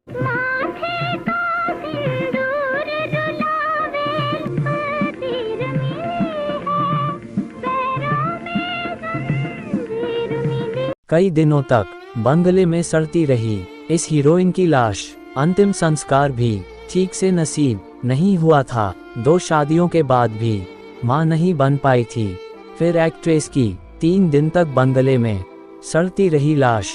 माथे का सिंदूर रुलावे, तीर मिली है, पैरों में जंजीर मिली। कई दिनों तक बंगले में सड़ती रही इस हीरोइन की लाश। अंतिम संस्कार भी ठीक से नसीब नहीं हुआ था। 2 शादियों के बाद भी मां नहीं बन पाई थी। फिर एक्ट्रेस की 3 दिन तक बंगले में सड़ती रही लाश।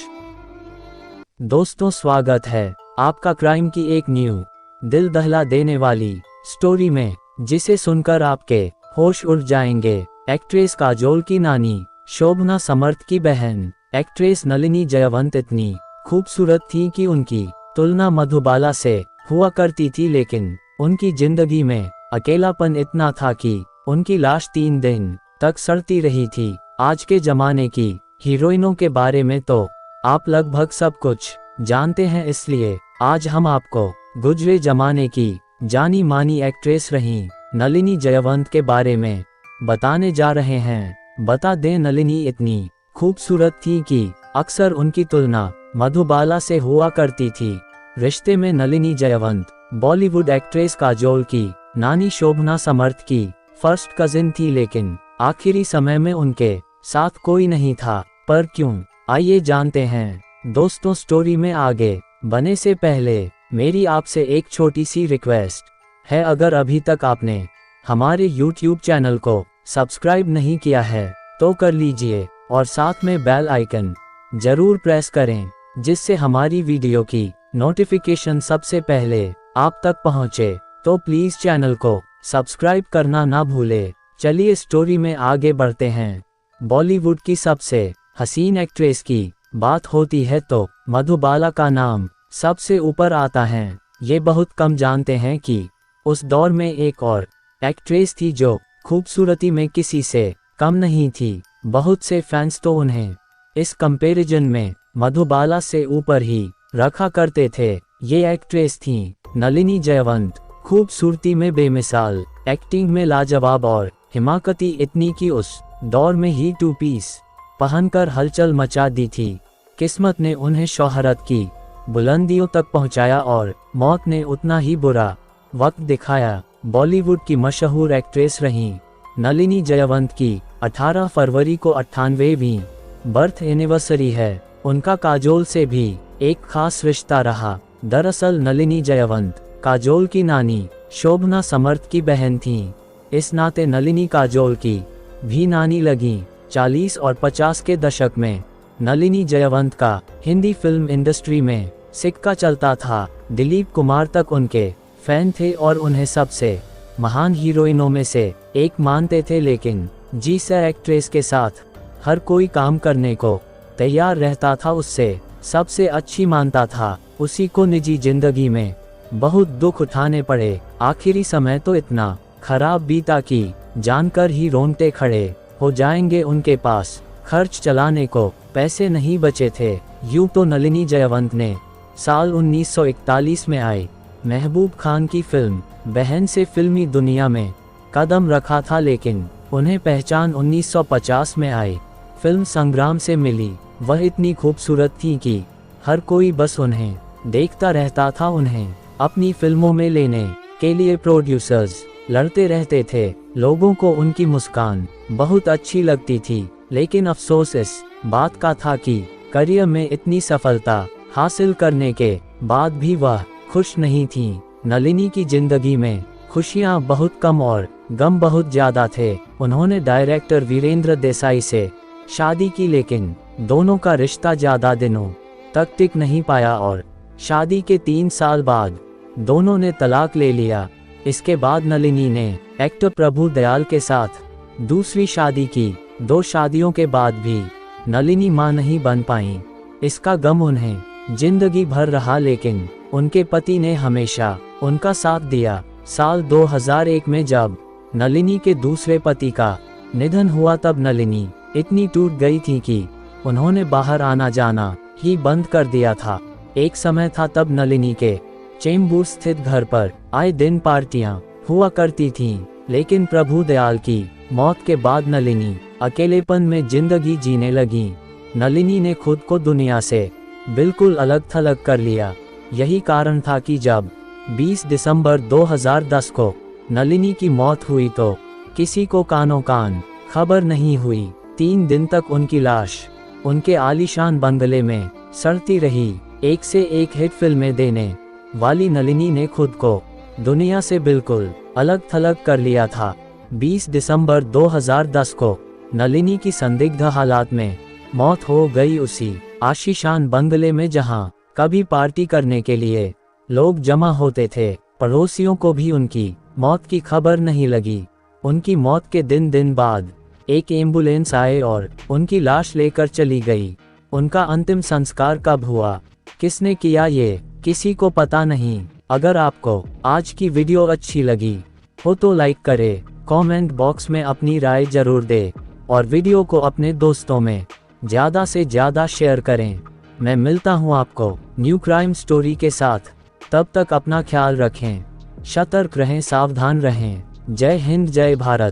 दोस्तों, स्वागत है आपका क्राइम की एक न्यू दिल दहला देने वाली स्टोरी में, जिसे सुनकर आपके होश उड़ जाएंगे। एक्ट्रेस काजोल की नानी शोभना समर्थ की बहन एक्ट्रेस नलिनी जयवंत इतनी खूबसूरत थी कि उनकी तुलना मधुबाला से हुआ करती थी, लेकिन उनकी जिंदगी में अकेलापन इतना था कि उनकी लाश 3 दिन तक सड़ती रही थी। आज के जमाने की हीरोइनों के बारे में तो आप लगभग सब कुछ जानते हैं, इसलिए आज हम आपको गुजरे जमाने की जानी मानी एक्ट्रेस रही नलिनी जयवंत के बारे में बताने जा रहे हैं। बता दें, नलिनी इतनी खूबसूरत थी कि अक्सर उनकी तुलना मधुबाला से हुआ करती थी। रिश्ते में नलिनी जयवंत बॉलीवुड एक्ट्रेस काजोल की नानी शोभना समर्थ की फर्स्ट कजिन थी, लेकिन आखिरी समय में उनके साथ कोई नहीं था। पर क्यों, आइए जानते हैं। दोस्तों, स्टोरी में आगे बढ़ने से पहले मेरी आपसे एक छोटी सी रिक्वेस्ट है। अगर अभी तक आपने हमारे YouTube चैनल को सब्सक्राइब नहीं किया है तो कर लीजिए और साथ में बेल आइकन जरूर प्रेस करें, जिससे हमारी वीडियो की नोटिफिकेशन सबसे पहले आप तक पहुंचे। तो प्लीज चैनल को सब्सक्राइब करना ना भूले। चलिए स्टोरी में आगे बढ़ते हैं। बॉलीवुड की सबसे हसीन एक्ट्रेस की बात होती है तो मधुबाला का नाम सबसे ऊपर आता है। ये बहुत कम जानते हैं कि उस दौर में एक और एक्ट्रेस थी जो खूबसूरती में किसी से कम नहीं थी। बहुत से फैंस तो उन्हें इस कंपैरिजन में मधुबाला से ऊपर ही रखा करते थे। ये एक्ट्रेस थी नलिनी जयवंत। खूबसूरती में बेमिसाल, एक्टिंग में लाजवाब और हिमाकती इतनी कि उस दौर में ही 2 पीस पहनकर हलचल मचा दी थी। किस्मत ने उन्हें शोहरत की बुलंदियों तक पहुंचाया और मौत ने उतना ही बुरा वक्त दिखाया। बॉलीवुड की मशहूर एक्ट्रेस रहीं नलिनी जयवंत की 18 फरवरी को 98वीं बर्थ एनिवर्सरी है। उनका काजोल से भी एक खास रिश्ता रहा। दरअसल नलिनी जयवंत काजोल की नानी शोभना समर्थ की बहन थीं। इस नाते नलिनी काजोल की भी नानी लगीं। 40 और 50 के दशक में नलिनी जयवंत का हिंदी फिल्म इंडस्ट्री में सिक्का चलता था। दिलीप कुमार तक उनके फैन थे और उन्हें सबसे महान हीरोइनों में से एक मानते थे, लेकिन जिस एक्ट्रेस के साथ हर कोई काम करने को तैयार रहता था, उससे सबसे अच्छी मानता था, उसी को निजी जिंदगी में बहुत दुख उठाने पड़े। आखिरी समय तो इतना खराब बीता कि जानकर ही रोंगटे खड़े हो जाएंगे। उनके पास खर्च चलाने को पैसे नहीं बचे थे। यूं तो नलिनी जयवंत ने साल 1941 में आई महबूब खान की फिल्म बहन से फिल्मी दुनिया में कदम रखा था, लेकिन उन्हें पहचान 1950 में आई फिल्म संग्राम से मिली। वह इतनी खूबसूरत थी कि हर कोई बस उन्हें देखता रहता था। उन्हें अपनी फिल्मों में लेने के लिए प्रोड्यूसर्स लड़ते रहते थे। लोगों को उनकी मुस्कान बहुत अच्छी लगती थी, लेकिन अफसोस इस बात का था कि करियर में इतनी सफलता हासिल करने के बाद भी वह खुश नहीं थी। नलिनी की जिंदगी में खुशियां बहुत कम और गम बहुत ज्यादा थे। उन्होंने डायरेक्टर वीरेंद्र देसाई से शादी की, लेकिन दोनों का रिश्ता ज्यादा दिनों तक टिक नहीं पाया और शादी के 3 साल बाद दोनों ने तलाक ले लिया। इसके बाद नलिनी ने एक्टर प्रभु दयाल के साथ दूसरी शादी की। 2 शादियों के बाद भी नलिनी मां नहीं बन पाईं। इसका गम उन्हें जिंदगी भर रहा, लेकिन उनके पति ने हमेशा उनका साथ दिया। साल 2001 में जब नलिनी के दूसरे पति का निधन हुआ, तब नलिनी इतनी टूट गई थी कि उन्होंने बाहर आना जाना ही बंद कर दिया था। एक समय था तब नलिनी के चेंबूर स्थित घर पर आए दिन पार्टियां हुआ करती थीं, लेकिन प्रभु दयाल की मौत के बाद नलिनी अकेलेपन में जिंदगी जीने लगी। नलिनी ने खुद को दुनिया से बिल्कुल अलग थलग कर लिया। यही कारण था कि जब 20 दिसंबर 2010 को नलिनी की मौत हुई तो किसी को कानो कान खबर नहीं हुई। 3 दिन तक उनकी लाश उनके आलीशान बंगले में सड़ती रही। एक से एक हिट फिल्में देने वाली नलिनी ने खुद को दुनिया से बिल्कुल अलग थलग कर लिया था। 20 दिसंबर 2010 को नलिनी की संदिग्ध हालात में मौत हो गई उसी आशीशान बंगले में जहां कभी पार्टी करने के लिए लोग जमा होते थे। पड़ोसियों को भी उनकी मौत की खबर नहीं लगी। उनकी मौत के दिन बाद एक एम्बुलेंस आए और उनकी लाश लेकर चली गई। उनका अंतिम संस्कार कब हुआ, किसने किया, ये किसी को पता नहीं। अगर आपको आज की वीडियो अच्छी लगी हो तो लाइक करें, कमेंट बॉक्स में अपनी राय जरूर दें और वीडियो को अपने दोस्तों में ज़्यादा से ज़्यादा शेयर करें। मैं मिलता हूं आपको न्यू क्राइम स्टोरी के साथ। तब तक अपना ख्याल रखें, सतर्क रहें, सावधान रहें। जय हिंद, जय भारत।